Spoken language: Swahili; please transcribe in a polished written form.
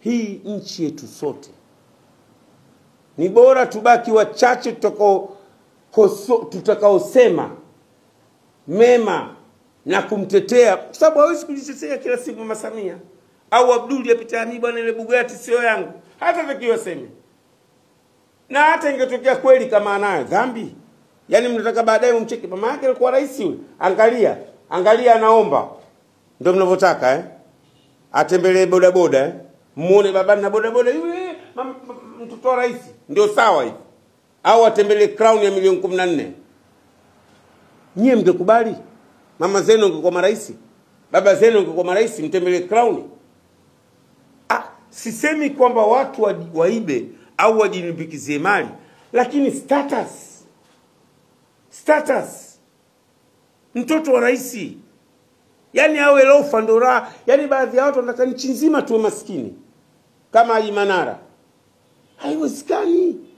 hii nchi yetu sote. Ni bora tubaki wachache tutakaosema mema na kumtetea, kwa sababu hawezi kujitetea kila siku Mama Samia au Abdul yapitani bwana ile Bugatti sio yangu, hata takiwa seme. Na hata ingetokea kweli kama anayo dhambi, yani mnataka baadaye mumcheke mama yake alikuwa rais yule, angalia anaomba, ndio mnavyotaka atembelee bodaboda muone babani na bodaboda yule mtoto wa rais, ndio sawa hivi, au atembelee crown ya milioni 14. Nyie mngekubali? Mama zenu ngekuwa marais, baba zenu ngekuwa marais, mtembelee crown? Sisemi kwamba watu waibe au wajilipikizie mali, lakini status mtoto wa rais, yani awe lofa ndo raha. Yani baadhi ya watu wanataka nchi nzima tuwe maskini kama Haji Manara. Haiwezekani.